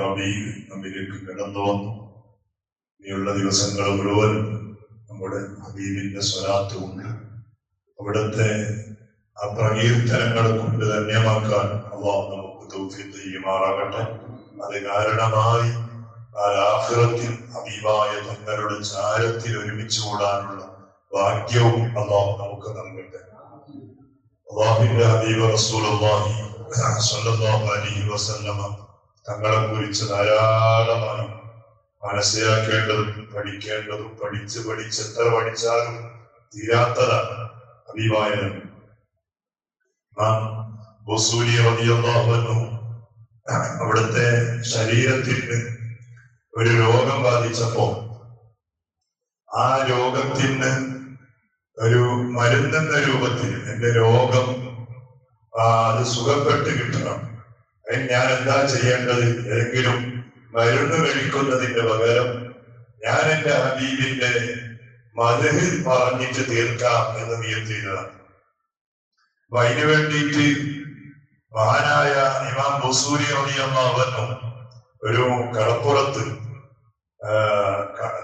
റബീഉ നമ്മിലേക്ക് കടന്നു വന്നു. ഇനിയുള്ള ദിവസങ്ങൾ മുഴുവൻ നമ്മുടെ ഹബീബിന്റെ സ്വലാത്ത് കൊണ്ട് അവിടുത്തെ ആ പ്രകീർത്തനങ്ങൾ കൊണ്ട് ധന്യമാക്കാൻ അല്ലാഹു നമുക്ക് തൗഫീഖ് ചെയ്യുമാറാകട്ടെ. അത് കാരണമായി ആഖിറത്തിൽ ഹബീബായ തങ്ങളുടെ ചാരത്തിൽ ഒരുമിച്ച് കൂടാനുള്ള ഭാഗ്യവും അല്ലാഹു നമുക്ക് നൽകട്ടെ. അല്ലാഹുവിന്റെ ഹബീബ് റസൂലുള്ളാഹി സ്വല്ലല്ലാഹു അലൈഹി വസല്ലമ തങ്ങളെ കുറിച്ച് ധാരാളമായി മനസ്സിലാക്കേണ്ടതും പഠിക്കേണ്ടതും പഠിച്ച് എത്ര പഠിച്ചാലും തീരാത്തതാണ്. ഹബീബായ ബുസൂരി റളിയല്ലാഹു അൻഹു അവിടുത്തെ ശരീരത്തിന് ഒരു രോഗം ബാധിച്ചപ്പോ ആ രോഗത്തിന് ഒരു മരുന്നെന്ന രൂപത്തിൽ എന്റെ രോഗം അത് സുഖപ്പെട്ട് കിട്ടണം, ഞാൻ എന്താ ചെയ്യേണ്ടത്? ഏതെങ്കിലും മരുന്ന് കഴിക്കുന്നതിന്റെ പകരം ഞാൻ എന്റെ ഹബീബിന്റെ മദ്ഹ് പറഞ്ഞിട്ട് തീർക്കാം എന്ന് നിയത്ത് ചെയ്തതാണ്. അപ്പൊ അതിനു വേണ്ടിയിട്ട് മഹാനായ ഇമാം ബുസൂരി റളിയല്ലാഹു അൻഹു ഒരു കടപ്പുറത്ത്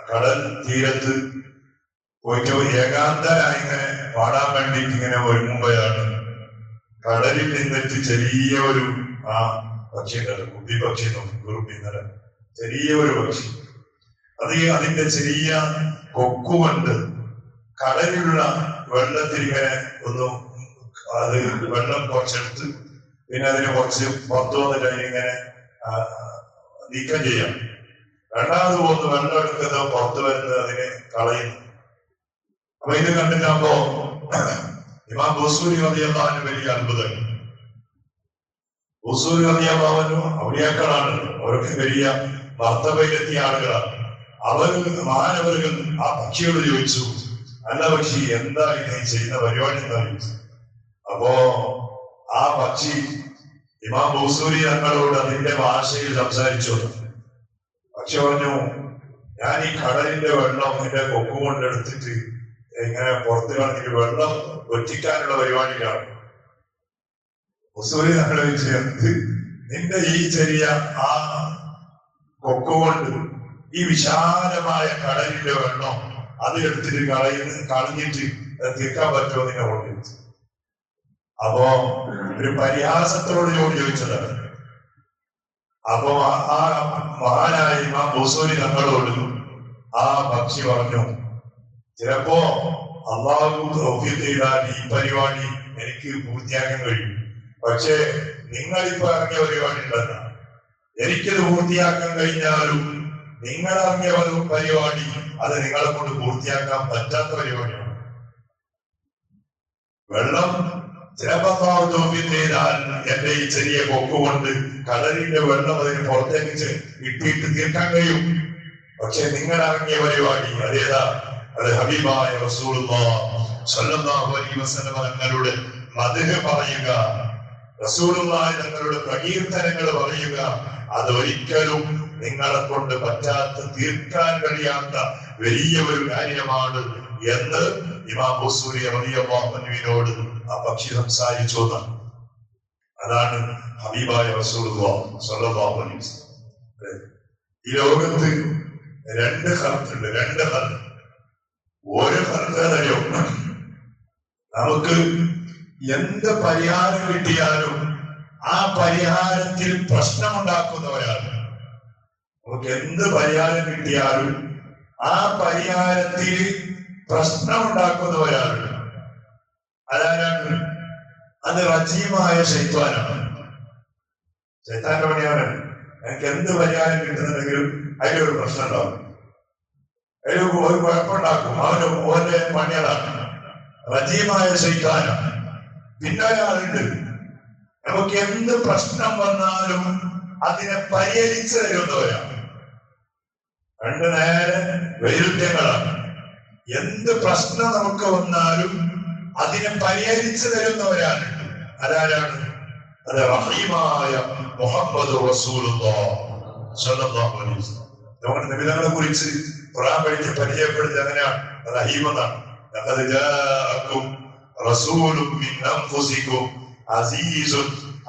കടൽ തീരത്ത് പോയിട്ട് ഏകാന്തരായി ഇങ്ങനെ പാടാൻ വേണ്ടിയിട്ട് ഇങ്ങനെ ഒരുങ്ങുമ്പോഴാണ് കടലിൽ നിന്നിട്ട് ചെറിയ ഒരു പക്ഷി ഉണ്ടല്ലോ, കുപ്പി പക്ഷി കുറുപ്പിന്നലെ ചെറിയ ഒരു പക്ഷി, അതിന്റെ ചെറിയ കൊക്കുകൊണ്ട് കടലിലുള്ള വെള്ളത്തിൽ ഇങ്ങനെ ഒന്ന് അത് വെള്ളം കുറച്ചെടുത്ത് പിന്നെ അതിന് കുറച്ച് പുറത്തു വന്നിട്ട് അതിനിങ്ങനെ നീക്കം ചെയ്യാം. രണ്ടാമത് പോകുന്ന വെള്ളം എടുക്കുന്നത് പുറത്തു വരുന്നത് അതിനെ കളയുന്നു. അപ്പൊ ഇത് കണ്ടിട്ടാകുമ്പോ ഇമാം ബുസൂരി റളിയല്ലാഹു അൻഹു വലിയ അത്ഭുതം. ബുസൂരി റളിയല്ലാഹു അൻഹു ഔലിയാക്കളാണ്, അവർക്ക് വലിയ മർത്തബയിലെത്തിയ ആളുകളാണ്. മാനവர்கள் ആ പക്ഷിയോട് ചോദിച്ചു, അല്ല പക്ഷി, എന്താ ഇത് ചെയ്യുന്ന പരിപാടി എന്താ ചോദിച്ചു. അപ്പോ ആ പക്ഷി ഇമാം ബുസൂരി തങ്ങളോട് അതിന്റെ ഭാഷയിൽ സംസാരിച്ചു. പക്ഷി പറഞ്ഞു, ഞാൻ ഈ കടലിന്റെ വെള്ളം എന്റെ കൊക്കു കൊണ്ടെടുത്തിട്ട് ഇങ്ങനെ പുറത്ത് കളഞ്ഞിട്ട് വെള്ളം ഒറ്റിക്കാനുള്ള പരിപാടിയിലാണ്. ബുസൂരി തങ്ങൾ ചോദിച്ചത്, നിന്റെ ഈ ചെറിയ ആ കൊക്കുകൊണ്ട് ഈ വിശാലമായ കടലിന്റെ വെള്ളം അത് എടുത്തിട്ട് കളഞ്ഞിട്ട് തീർക്കാൻ പറ്റുമോ നിന്നെ കൊണ്ട്? അപ്പോ ഒരു പരിഹാസത്തോട് ചോദിച്ചതാണ്. അപ്പോ ആ മഹാനായ ഇമാം ബുസൂരി തങ്ങളോട് ആ പക്ഷി പറഞ്ഞു, ചിലപ്പോ അള്ളാഹു തൗഫീഖ് ചെയ്താൽ ഈ പരിപാടി എനിക്ക് പൂർത്തിയാക്കാൻ കഴിയും. പക്ഷേ നിങ്ങളിപ്പോ ഇറങ്ങിയ പരിപാടി ഉണ്ടല്ല, എനിക്കത് പൂർത്തിയാക്കാൻ കഴിഞ്ഞാലും നിങ്ങൾ ഇറങ്ങിയ ഒരു പരിപാടി അത് നിങ്ങളെ കൊണ്ട് പൂർത്തിയാക്കാൻ പറ്റാത്ത പരിപാടിയാണ്. വെള്ളം ചിലപ്പോ തൗഫീഖ് ചെയ്താൽ എന്റെ ഈ ചെറിയ കൊക്കുകൊണ്ട് കടലിന്റെ വെള്ളം അതിന് പുറത്തേക്ക് ഇട്ടിട്ട് തീർക്കാൻ കഴിയും. പക്ഷെ നിങ്ങൾ ഇറങ്ങിയ പരിപാടി അതേതാ? അത് ഹബീബായ റസൂലുള്ളാഹി സ്വല്ലല്ലാഹു അലൈഹി വസല്ലം തങ്ങളുടെ മദ്ഹ് പറയുക, റസൂലുള്ളാഹി തങ്ങളുടെ പ്രകീർത്തനങ്ങൾ പറയുക, അതൊരിക്കലും നിങ്ങളെ കൊണ്ട് പറ്റാത്ത, തീർക്കാൻ കഴിയാത്ത വലിയ ഒരു കാര്യമാണ് എന്ന് ഇമാം ബുസൂരി റളിയല്ലാഹു അൻഹുവിനോട് ആ പക്ഷി സംസാരിച്ചു. അതാണ് ഹബീബായ റസൂലുള്ളാഹി സ്വല്ലല്ലാഹു അലൈഹി വസല്ലം. ഈ ലോകത്ത് രണ്ട് ഖൽഖുണ്ട്, രണ്ട് ഖൽഖ്. ഒരു ഖൽഖ് നമുക്ക് എന്ത് പരിഹാരം കിട്ടിയാലും ആ പരിഹാരത്തിൽ പ്രശ്നമുണ്ടാക്കുന്നവരാണ്. നമുക്ക് എന്ത് പരിഹാരം കിട്ടിയാലും ആ പരിഹാരത്തിൽ പ്രശ്നമുണ്ടാക്കുന്നവരാണ്. അതാരാണ്? അത് റജീമായ ശൈത്വാനാണ്. ശൈത്താന്റെ പണിയാണ്. എനിക്ക് എന്ത് പരിഹാരം കിട്ടുന്നുണ്ടെങ്കിലും അതിലൊരു പ്രശ്നം ഉണ്ടാവും, ഒരു കുഴപ്പമുണ്ടാക്കും. ഓന്റെ പണികളാണ് റജീമായ ശൈത്വാനാണ്. പിന്നെ ഒരാളുണ്ട്, നമുക്ക് എന്ത് പ്രശ്നം വന്നാലും അതിനെ പരിഹരിച്ചു തരുന്നവരാണ്. രണ്ട് നേരെ വൈരുദ്ധ്യങ്ങളാണ്. എന്ത് പ്രശ്നം നമുക്ക് വന്നാലും അതിനെ പരിഹരിച്ചു തരുന്നവരാണ്. അതാരാണ്? അത് റഹീമായ മുഹമ്മദ് റസൂലുള്ളാഹി സ്വല്ലല്ലാഹു അലൈഹി വസല്ലം. നമ്മുടെ നബിതങ്ങളെ കുറിച്ച് ഖുർആൻ പഠിച്ച് പരിചയപ്പെടുത്തി അങ്ങനെയാണ്. റഹീം എന്നാണ്. ലഖദ് ജാഅക്കും റസൂലുൻ മിൻ അൻഫുസികും അസീസുൻ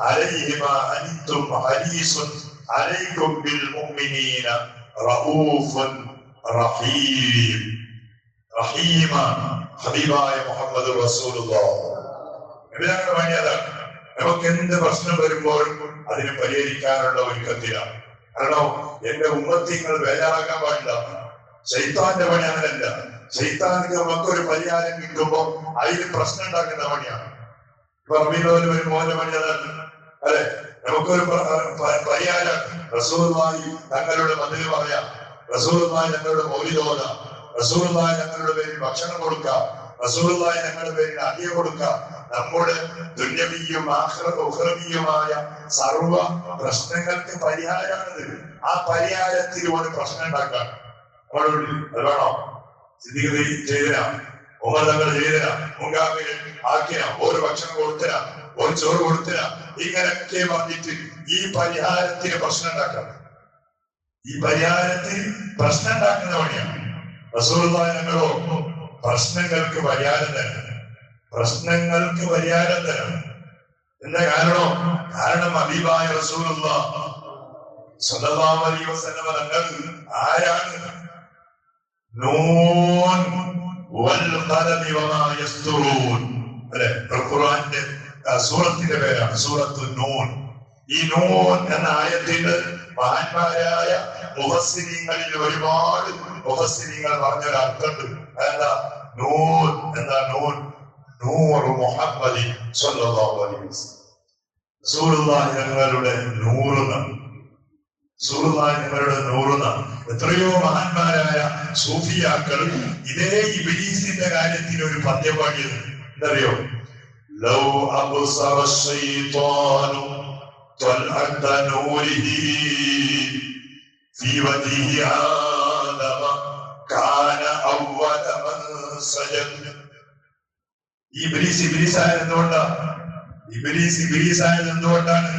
അലൈഹി മാ അൻതും ഹരീസുൻ അലൈക്കും ബിൽ മുഅ്മിനീന റഊഫുൻ റഹീം. റഹീമ ഹബീബായ മുഹമ്മദ് റസൂലുള്ളാഹ്. നബിതങ്ങളുടെ പണി അതാണ്. നമുക്ക് എന്ത് പ്രശ്നം വരുമ്പോഴും അതിന് പരിഹരിക്കാനുള്ള ഒരുക്കത്തിലാണ്. കാരണം എന്റെ ഉമ്മത്തിങ്ങൾ ബേജാറാക്കാൻ പാടില്ല. ശൈത്താന്റെ പണി അങ്ങനല്ല. ശൈത്താനിക്ക് നമുക്കൊരു പരിഹാരം കിട്ടുമ്പോ അതിന് പ്രശ്നം ഉണ്ടാക്കുന്ന പണിയാണ്. ഇപ്പൊ റബീഉൽ ഒരു മോന്റെ പണി അതാണ്. അല്ലെ, നമുക്കൊരു പരിഹാരം റസൂലുള്ളാഹി തങ്ങളുടെ മതിൽ പറയാം, റസൂലുള്ളാഹി ഞങ്ങളുടെ മൗലിദ് ഓതാം, റസൂലുള്ളാഹി ഞങ്ങളുടെ പേരിൽ ഭക്ഷണം കൊടുക്കാം, റസൂലുള്ളാഹി ഞങ്ങളുടെ പേരിൽ അടിയ കൊടുക്കാം. നമ്മുടെ ദുന്യവിയും ഉഖ്റവിയുമായ സർവ പ്രശ്നങ്ങൾക്ക് പരിഹാരമാണിത്. ആ പരിഹാരത്തിൽ ഒരു പ്രശ്നം ഉണ്ടാക്കാൻ നമ്മളോട് അത് വേണോ? സിദ്ദീഖ് ചെയ്തരാ, ഉമർ തങ്ങൾ ചെയ്തരാ, മുൻഗാമികൾ ആക്കിയ ഒരു ഭക്ഷണം കൊടുത്തരാ, ഒരു ചോറ് കൊടുത്തരാ, ഇങ്ങനെയൊക്കെ പറഞ്ഞിട്ട് ഈ പരിഹാരത്തിന് പ്രശ്നം ഉണ്ടാക്കാം. ഈ പരിഹാരത്തിന് പ്രശ്നം ഉണ്ടാക്കുന്ന പണിയാണ്. റസൂലുള്ളാഹി ഞങ്ങളോ പ്രശ്നങ്ങൾക്ക് പരിഹാരം തരണം, പ്രശ്നങ്ങൾക്ക് പരിഹാരം തരണം. എന്താ കാരണം ഹബീബായ റസൂലുള്ളാഹി സ്വല്ലല്ലാഹു അലൈഹി വസല്ലം തങ്ങൾ ആരാണ്? നൂൻ വൽ ഖലമി വമാ യസ്തുറൂൻ. അല്ലെ, ഖുർആന്റെ സൂറത്തിന്റെ പേരാണ് സൂറത്തു നൂൻ. ഈ നൂൻ എന്ന ആയത്തിന് മഹാന്മാരായ മുഫസ്സിരീങ്ങളിൽ ഒരുപാട് മുഫസ്സിരീങ്ങൾ പറഞ്ഞൊരർത്ഥമുണ്ട്. എന്താ നൂൻ? എന്താ നൂൻ? നൂർ മുഹമ്മദി സ്വല്ലല്ലാഹു അലൈഹി വസല്ലം. റസൂലുള്ളാഹി ഞങ്ങളുടെ നൂറുന്നാണ്. റസൂലുള്ളാഹി ഞങ്ങളുടെ നൂറുന്നാണ്. എത്രയോ മഹാന്മാരായ സൂഫിയാക്കൾ ഇതേ ഇബ്ലീസിന്റെ കാര്യത്തിൽ ഒരു പദ്യം പാടിയത് എന്തറിയോ? ലൗ അബ്സറ ശൈത്വാനു ത്വൽഅത നൂരിഹി ഫീ വജ്ഹി ആദമ കാന അവ്വല മൻ സജദ. ഇബ്ലീസ് ആയത് എന്തുകൊണ്ടാണ്? ഇബ്ലീസ് ആയത് എന്തുകൊണ്ടാണ്?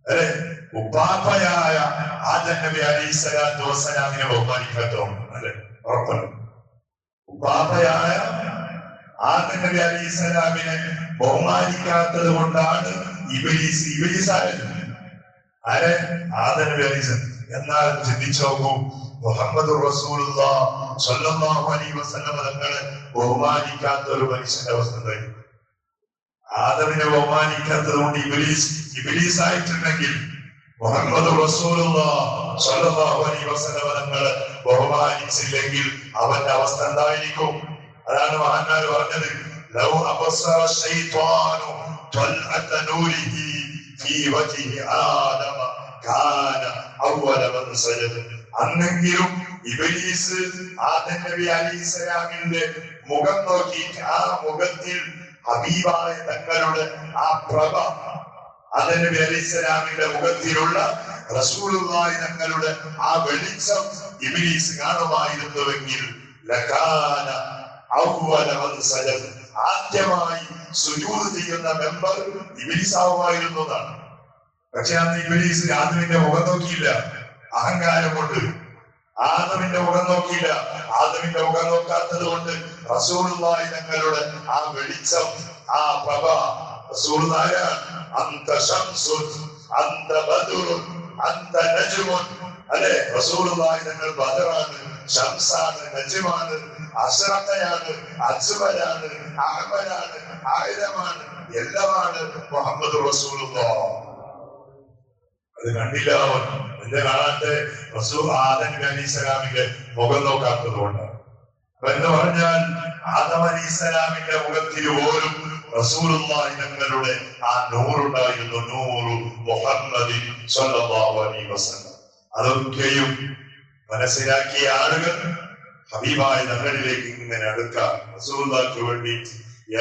അല്ലെ, ഉപ്പാപ്പയായ ആദം നബി അലൈഹിസ്സലാത്തു വസ്സലാമിനെ ബഹുമാനിക്കാത്തോ? അല്ലെ, ഉറപ്പാണ്. ഉപ്പാപ്പയായ ആദം നബി അലൈഹിസ്സലാമിനെ ബഹുമാനിക്കാത്തത് കൊണ്ടാണ് ഇബ്ലീസ് ആയത്. ആരെ? ആദം നബി അലൈഹിസ്സലാം. എന്നാൽ ചിന്തിച്ചു നോക്കൂ, മുഹമ്മദ് റസൂലുള്ളാഹി സ്വല്ലല്ലാഹു അലൈഹി വസല്ലം തങ്ങളെ ബഹുമാനിക്കാത്ത ഒരു മനുഷ്യന്റെ അവസ്ഥ എന്തായി? ആദമിനെ ബഹുമാനിക്കാത്തത് കൊണ്ട് ഇബ്ലീസ് ആയിട്ടുണ്ടെങ്കിൽ മുഹമ്മദ് റസൂലുള്ളാഹി സ്വല്ലല്ലാഹു അലൈഹി വസല്ലം തങ്ങളെ ബഹുമാനിച്ചില്ലെങ്കിൽ അവന്റെ അവസ്ഥ എന്തായിരിക്കും? അതാണ് മഹാന്മാർ പറഞ്ഞത്, ലൗ അബ്സറ ശൈത്വാനു ത്വൽഅത നൂരിഹി ഫീ വജ്ഹി ആദമ കാന അവ്വല മൻ സജദ. അന്നെങ്കിലും ഇബ്ലീസ് ആദം നബി അലൈഹിസ്സലാമിന്റെ മുഖം നോക്കിയിട്ട് ആ മുഖത്തിൽ ഹബീബായ തങ്ങളുടെ ആ പ്രഭ, ആദം നബി അലൈഹിസ്സലാമിന്റെ മുഖത്തിലുള്ള റസൂലുള്ളാഹി തങ്ങളുടെ ആ വെളിച്ചം ഇബ്ലീസ് കാണുമായിരുന്നുവെങ്കിൽ ലകാന അവ്വല മൻ സജദ. ആദ്യമായി സുജൂദ് ചെയ്യുന്ന മെമ്പർ ഇബ്ലീസ് ആവുമായിരുന്നു എന്നാണ്. പക്ഷെ അന്ന് ഇബ്ലീസ് ആദമിന്റെ മുഖം നോക്കിയില്ല, അഹങ്കാരം കൊണ്ട് ആദമിന്റെ മുഖം നോക്കിയില്ല. ആദമിന്റെ മുഖം നോക്കാത്തത് കൊണ്ട് റസൂലുള്ളാഹി തങ്ങളുടെ ആ വെളിച്ചം, ആ പ്രഭ, റസൂലുള്ളാഹി അന്ത ശംസുൻ അന്ത ബദറുൻ അന്ത നജ്മുൻ. അല്ലെ, റസൂലുള്ളാഹി തങ്ങൾ ബദറാണ്, ശംസാണ്, നജ്മാണ്, അശ്റഖയാണ്, അജ്മലാണ്, അഹ്മലാണ്, ആയിരമാണ്, എല്ലാമാണ് മുഹമ്മദ് റസൂലുള്ളാഹി. അത് കണ്ടില്ല അവൻ. എന്റെ കാണാത്തെ റസൂൽ ആദം നബി അലൈഹിസ്സലാമിന്റെ മുഖം നോക്കാത്തത് കൊണ്ടാണ്. എന്ന് പറഞ്ഞാൽ ആദം അലൈഹിസ്സലാമിന്റെ മുഖത്തിൽ പോലും റസൂലുള്ളാഹി തങ്ങളുടെ ആ നൂറുണ്ടായിരുന്നു, നൂറു മുഹമ്മദി സ്വല്ലല്ലാഹു അലൈഹി വസല്ലം. അതൊക്കെയും മനസ്സിലാക്കിയ ആളുകൾ ഹബീബായ തങ്ങളിലേക്ക് ഇങ്ങനെ അടുക്കാൻ, റസൂലുള്ളാഹിക്ക് വേണ്ടി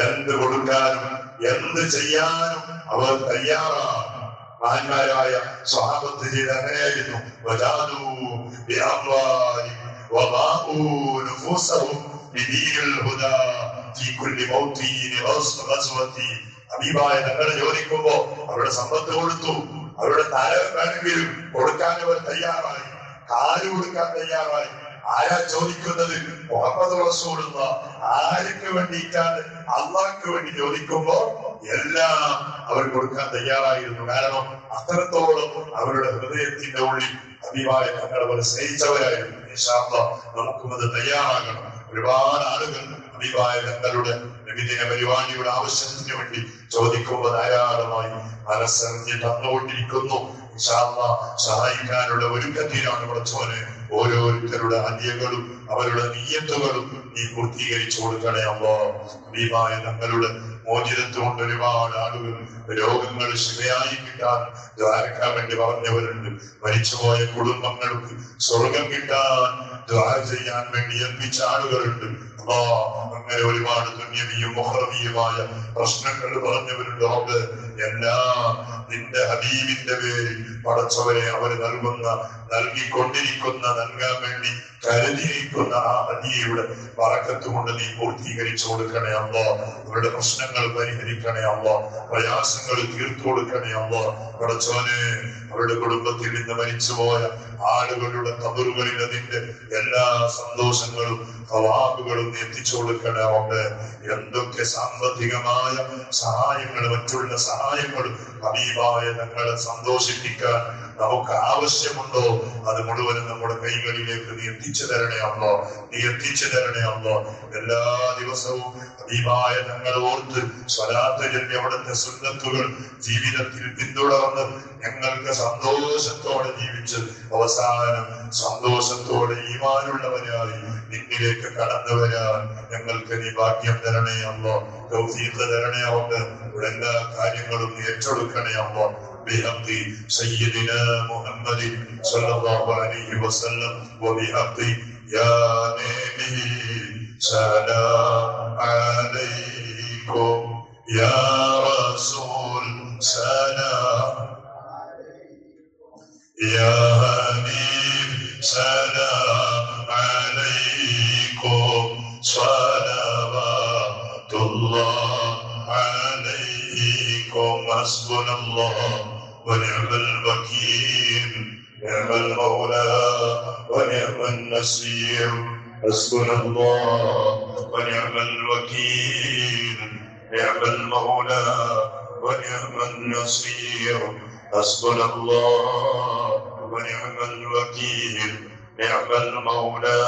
എന്ത് കൊടുക്കാനും എന്ത് ചെയ്യാനും അവർ തയ്യാറാണ്. മഹാന്മാരായ സ്വഹാബത്ത് ചെയ്ത് അങ്ങനെയായിരുന്നു. ഹബീബായ തങ്ങളെ ചോദിക്കുമ്പോ അവരുടെ സമ്പത്ത് കൊടുത്തു, അവരുടെ തല വേണമെങ്കിലും കൊടുക്കാൻ അവർ തയ്യാറായി, കാല് കൊടുക്കാൻ തയ്യാറായി. ആരാ ചോദിക്കുന്നത്? മുഹമ്മദ് റസൂലുള്ളാഹി. ആർക്ക് വേണ്ടിയിട്ടാണ്? അള്ളാഹ്ക്ക് വേണ്ടി ചോദിക്കുമ്പോ എല്ലാം അവർ കൊടുക്കാൻ തയ്യാറായിരുന്നു. കാരണം അത്രത്തോളം അവരുടെ ഹൃദയത്തിന്റെ ഉള്ളിൽ ഹബീബായ തങ്ങൾ അവർ സ്നേഹിച്ചവരായിരുന്നു. ഇൻഷാ അല്ലാഹ് നമുക്കും അത് തയ്യാറാകണം. ഒരുപാട് ആളുകൾ ഹബീബായ തങ്ങളുടെ നബിദിന പരിപാടിയുടെ ആവശ്യത്തിന് വേണ്ടി ചോദിക്കുമ്പോൾ ധാരാളമായി മനസ്സറിഞ്ഞ് തന്നുകൊണ്ടിരിക്കുന്നു. ഇൻഷാ അല്ലാഹ് സഹായിക്കാനുള്ള ഒരുക്കത്തിലാണ് പടച്ചോനെ. ഓരോരുത്തരുടെ ഹദിയകളും അവരുടെ നിയ്യത്തുകളും നീ പൂർത്തീകരിച്ചു കൊടുക്കണേ അല്ലാഹ്. ഹബീബായ തങ്ങളുടെ മോചിതത്വം കൊണ്ട് ഒരുപാട് ആളുകൾ രോഗങ്ങൾ ശരിയായി കിട്ടാൻ ദ്വാരക്കാൻ വേണ്ടി പറഞ്ഞവരുണ്ട്. മരിച്ചുപോയ കുടുംബങ്ങൾക്ക് സ്വർഗം കിട്ടാൻ ദ്വാര ചെയ്യാൻ വേണ്ടി ഏൽപ്പിച്ച ആളുകളുണ്ട്. അങ്ങനെ ഒരുപാട് ദുന്യവിയും മുഹറവിയുമായ പ്രശ്നങ്ങൾ പറഞ്ഞവരുണ്ട്. റബ്ബ് എല്ലാം നിന്റെ ഹബീബിന്റെ പേരിൽ പടച്ചവരെ അവർ നൽകിക്കൊണ്ടിരിക്കുന്ന നൽകാൻ വേണ്ടി കരുതിയിരിക്കുന്ന ആ ഹദിയയുടെ ബറക്കത്ത് കൊണ്ട് നീ പൂർത്തീകരിച്ചു കൊടുക്കണേ അല്ലാഹ്. അവരുടെ പ്രശ്നങ്ങൾ പരിഹരിക്കണേ അല്ലാഹ്. പ്രയാസങ്ങൾ തീർത്തു കൊടുക്കണേ അല്ലാഹ്. പടച്ചവനെ അവരുടെ കുടുംബത്തിൽ നിന്ന് മരിച്ചുപോയ ആളുകളുടെ ഖബറുകളിൽ അതിന്റെ എല്ലാ സന്തോഷങ്ങളും സവാബുകളും എത്തിച്ചു കൊടുക്കണേ. അവർക്ക് എന്തൊക്കെ സാമ്പത്തികമായ സഹായങ്ങൾ മറ്റുള്ള സഹായങ്ങളും ഹബീബായ തങ്ങളെ സന്തോഷിപ്പിക്കാൻ നമുക്ക് ആവശ്യമുണ്ടോ അത് മുഴുവനും നമ്മുടെ കൈകളിലേക്ക് നീ എത്തിച്ചു തരണേ അല്ലോ. നീ എത്തിച്ചു തരണേ അല്ലോ. എല്ലാ ദിവസവും ഹബീബായ തങ്ങളെ ഓർത്ത് സ്വലാത്ത് ചൊല്ലി അവിടുത്തെ സുന്നത്തുകൾ ജീവിതത്തിൽ പിന്തുടർന്ന് ഞങ്ങൾക്ക് സന്തോഷത്തോടെ ജീവിച്ച് അവസാനം സന്തോഷത്തോടെ ഈമാനുള്ളവരായി നിന്നിലേക്ക് കടന്നു വരാൻ ഞങ്ങൾക്ക് നീ ഭാഗ്യം തരണേ അല്ലോ. തൗഫീഖ് തരണേ അവർക്ക്. എല്ലാ കാര്യങ്ങളും നീ ഏറ്റെടുക്കണേ അല്ലോ. بحق سيدنا محمد صلى الله عليه وسلم وبحق يا نبي سلام عليكم يا رسول سلام يا حبيب سلام عليكم صلوات الله عليكم حسبنا الله ونعم الوكيل نعم المولى ونعم النصير حسبنا الله ونعم الوكيل نعم المولى ونعم النصير حسبنا الله ونعم الوكيل نعم المولى